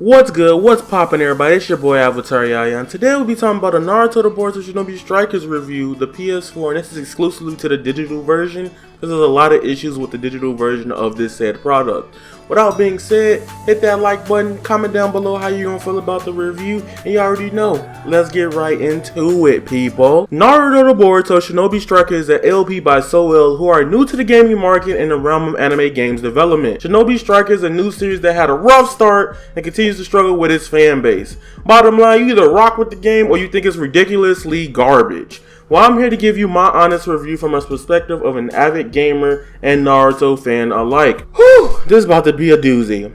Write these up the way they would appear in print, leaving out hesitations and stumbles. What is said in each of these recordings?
What's good? What's poppin', everybody? It's your boy Avataryaya, and today we'll be talking about a Naruto To Boruto Shinobi Strikers review, the PS4, and this is exclusively to the digital version, because there's a lot of issues with the digital version of this said product. Without being said, hit that like button, comment down below how you gonna feel about the review, and you already know, let's get right into it, people. Naruto To Boruto Shinobi Striker is an LP by Soel, who are new to the gaming market in the realm of anime games development. Shinobi Striker is a new series that had a rough start and continues to struggle with its fan base. Bottom line, you either rock with the game or you think it's ridiculously garbage. Well, I'm here to give you my honest review from a perspective of an avid gamer and Naruto fan alike. Whew, this is about to be a doozy.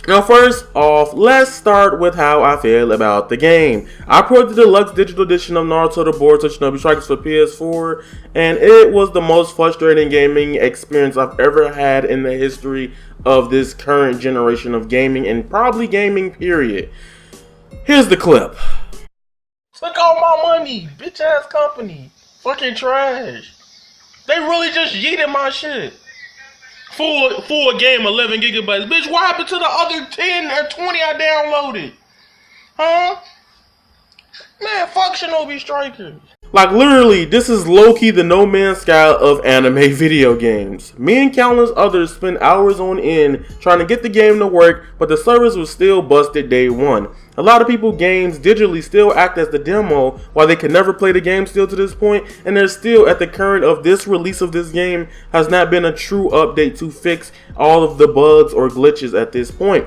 Now first off, let's start with how I feel about the game. I put the deluxe digital edition of Naruto To Boruto Shinobi Strikers for PS4, and it was the most frustrating gaming experience I've ever had in the history of this current generation of gaming, and probably gaming period. Here's the clip. Look all my money, bitch ass company. Fucking trash. They really just yeeted my shit. Full game, 11 gigabytes. Bitch, what happened to the other 10 or 20 I downloaded? Huh? Man, fuck Shinobi Striker. Like literally, this is low-key the No Man's Sky of anime video games. Me and countless others spent hours on end trying to get the game to work, but the service was still busted day one. A lot of people games digitally still act as the demo while they can never play the game still to this point, and there's still at the current of this release of this game has not been a true update to fix all of the bugs or glitches at this point.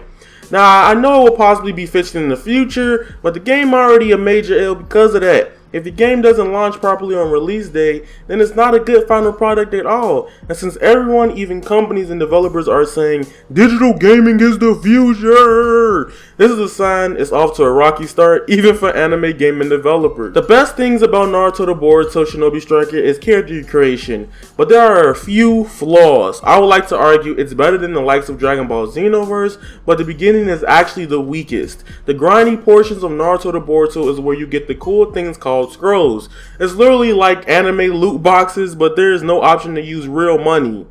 Now I know it will possibly be fixed in the future, but the game already a major L because of that. If the game doesn't launch properly on release day, then it's not a good final product at all. And since everyone, even companies and developers, are saying digital gaming is the future, this is a sign it's off to a rocky start, even for anime gaming developers. The best things about Naruto To Boruto Shinobi Striker is character creation, but there are a few flaws. I would like to argue it's better than the likes of Dragon Ball Xenoverse, but the beginning is actually the weakest. The grindy portions of Naruto To Boruto is where you get the cool things called scrolls. It's literally like anime loot boxes, but there is no option to use real money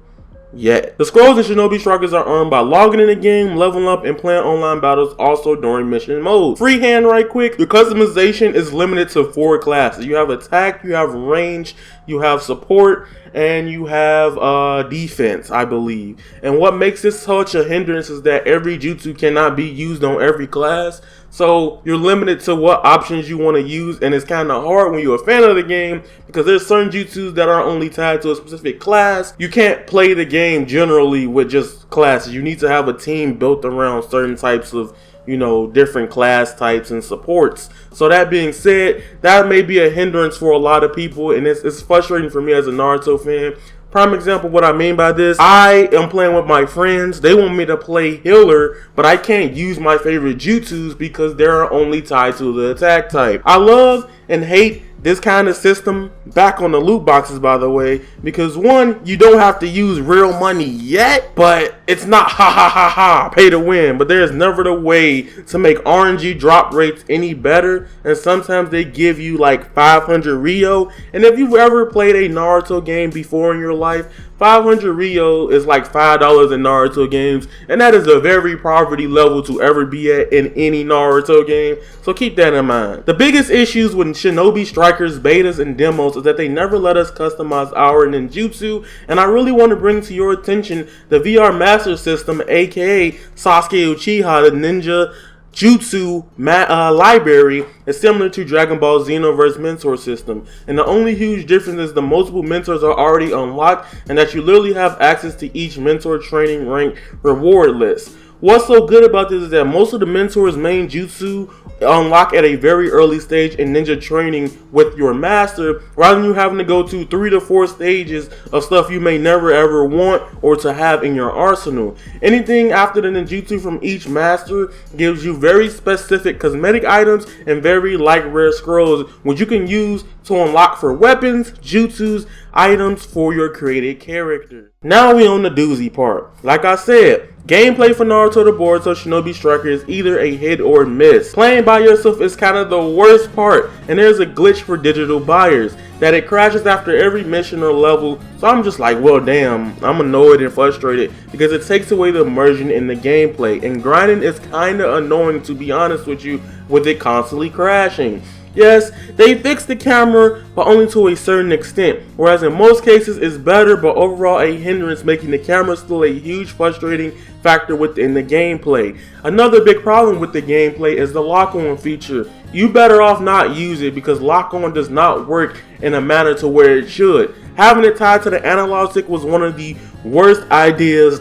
yet. The scrolls in Shinobi Strikers are earned by logging in the game, leveling up, and playing online battles also during mission mode. Freehand right quick, your customization is limited to 4 classes. You have attack, you have range, you have support, and you have defense, I believe. And what makes this such a hindrance is that every jutsu cannot be used on every class. So you're limited to what options you want to use, and it's kind of hard when you're a fan of the game because there's certain jutsus that are only tied to a specific class. You can't play the game generally with just classes. You need to have a team built around certain types of, you know, different class types and supports. So that being said, that may be a hindrance for a lot of people, and it's frustrating for me as a Naruto fan. Prime example, what I mean by this, I am playing with my friends. They want me to play healer, but I can't use my favorite jutsus because they're only tied to the attack type. I love and hate this kind of system, back on the loot boxes by the way, because one, you don't have to use real money yet, but it's not pay to win, but there's never the way to make RNG drop rates any better, and sometimes they give you like 500 Rio, and if you've ever played a Naruto game before in your life, 500 Rio is like $5 in Naruto games, and that is a very poverty level to ever be at in any Naruto game, so keep that in mind. The biggest issues with Shinobi Strikers betas and demos is that they never let us customize our ninjutsu, and I really want to bring to your attention the VR Master System, aka Sasuke Uchiha, the ninja jutsu library is similar to Dragon Ball Xenoverse mentor system, and the only huge difference is the multiple mentors are already unlocked and that you literally have access to each mentor training rank reward list. What's so good about this is that most of the mentors' main jutsu unlock at a very early stage in ninja training with your master, rather than you having to go to 3 to 4 stages of stuff you may never ever want or to have in your arsenal. Anything after the ninjutsu from each master gives you very specific cosmetic items and very light rare scrolls, which you can use to unlock for weapons, jutsus, items for your created character. Now we on the doozy part. Like I said, gameplay for Naruto To Boruto Shinobi Striker is either a hit or miss. Playing by yourself is kind of the worst part, and there's a glitch for digital buyers that it crashes after every mission or level. So I'm just like, well damn, I'm annoyed and frustrated because it takes away the immersion in the gameplay, and grinding is kinda annoying, to be honest with you, with it constantly crashing. Yes, they fixed the camera, but only to a certain extent, whereas in most cases it's better, but overall a hindrance, making the camera still a huge frustrating factor within the gameplay. Another big problem with the gameplay is the lock-on feature. You better off not use it because lock-on does not work in a manner to where it should. Having it tied to the analog stick was one of the worst ideas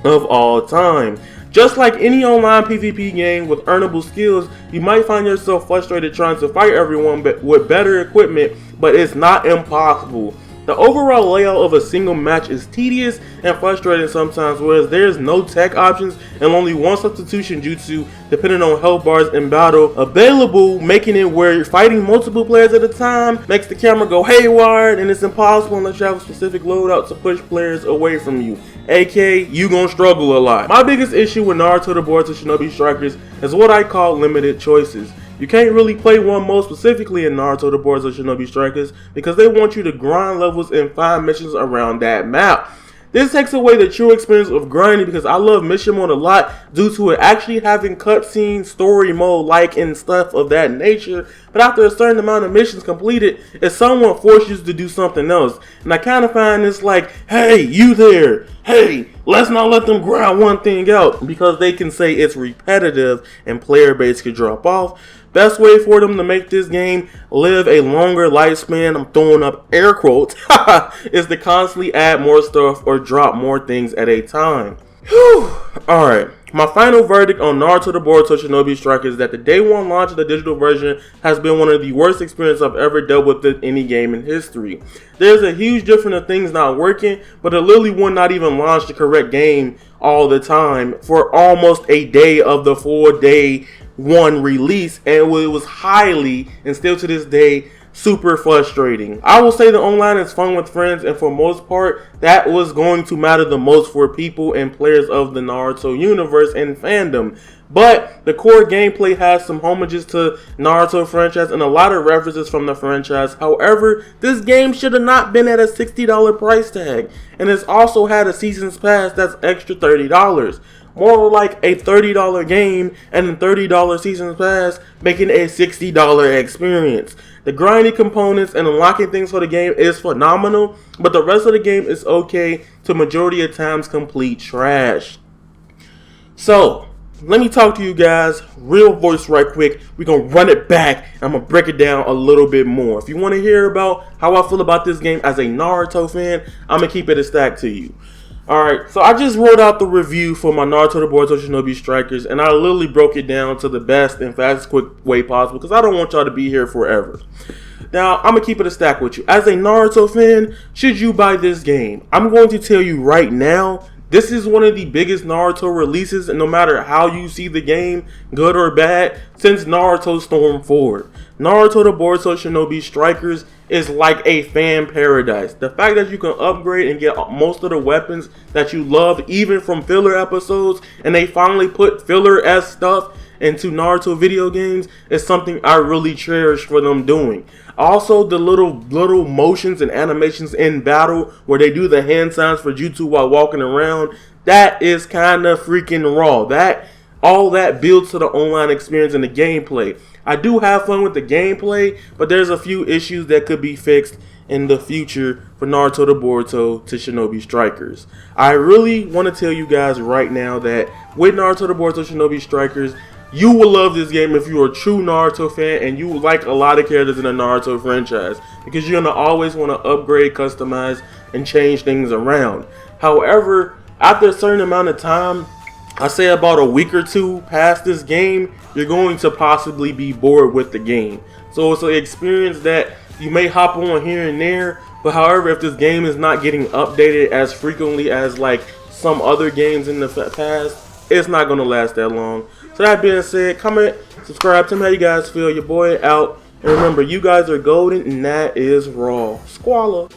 of all time. Just like any online PvP game with earnable skills, you might find yourself frustrated trying to fight everyone with better equipment, but it's not impossible. The overall layout of a single match is tedious and frustrating sometimes, whereas there's no tech options and only one substitution jutsu depending on health bars in battle available, making it where fighting multiple players at a time makes the camera go haywire, and it's impossible unless you have a specific loadout to push players away from you. aka you gonna struggle a lot. My biggest issue with Naruto To Boruto Shinobi Strikers is what I call limited choices. You can't really play one mode specifically in Naruto To Boruto Shinobi Strikers because they want you to grind levels and find missions around that map. This takes away the true experience of grinding because I love mission mode a lot due to it actually having cutscene, story mode like and stuff of that nature, but after a certain amount of missions completed, if someone forces you to do something else, and I kind of find this like, hey, you there, hey, let's not let them grind one thing out because they can say it's repetitive and player base could drop off. Best way for them to make this game live a longer lifespan, I'm throwing up air quotes, is to constantly add more stuff or drop more things at a time. Whew. Alright, my final verdict on Naruto To Boruto Shinobi Striker is that the day one launch of the digital version has been one of the worst experiences I've ever dealt with in any game in history. There's a huge difference of things not working, but it literally would not even launch the correct game all the time for almost a day of the 4-day one release, and it was highly, and still to this day, super frustrating. I will say the online is fun with friends, and for most part, that was going to matter the most for people and players of the Naruto universe and fandom. But the core gameplay has some homages to Naruto franchise and a lot of references from the franchise. However, this game should have not been at a $60 price tag, and it's also had a season's pass that's extra $30. More like a $30 game and a $30 season pass, making it a $60 experience. The grinding components and unlocking things for the game is phenomenal, but the rest of the game is okay to majority of times complete trash. So, let me talk to you guys real voice right quick. We're going to run it back and I'm going to break it down a little bit more. If you want to hear about how I feel about this game as a Naruto fan, I'm going to keep it a stack to you. Alright, so I just wrote out the review for my Naruto To Boruto Shinobi Strikers, and I literally broke it down to the best and fastest quick way possible because I don't want y'all to be here forever. Now, I'm going to keep it a stack with you. As a Naruto fan, should you buy this game? I'm going to tell you right now, this is one of the biggest Naruto releases, and no matter how you see the game, good or bad, since Naruto Storm 4. Naruto To Boruto Shinobi Strikers is like a fan paradise. The fact that you can upgrade and get most of the weapons that you love, even from filler episodes, and they finally put filler-esque stuff into Naruto video games, is something I really cherish for them doing. Also, the little motions and animations in battle where they do the hand signs for jutsu while walking around, that is kind of freaking raw. All that builds to the online experience and the gameplay. I do have fun with the gameplay, but there's a few issues that could be fixed in the future for Naruto To Boruto to Shinobi Strikers. I really want to tell you guys right now that with Naruto To Boruto Shinobi Strikers, you will love this game if you're a true Naruto fan and you like a lot of characters in the Naruto franchise, because you're going to always want to upgrade, customize, and change things around. However, after a certain amount of time, I say about a week or two past this game, you're going to possibly be bored with the game. So it's an experience that you may hop on here and there, but however, if this game is not getting updated as frequently as like some other games in the past, it's not going to last that long. So that being said, comment, subscribe, tell me how you guys feel. Your boy out. And remember, you guys are golden and that is raw. Squalor.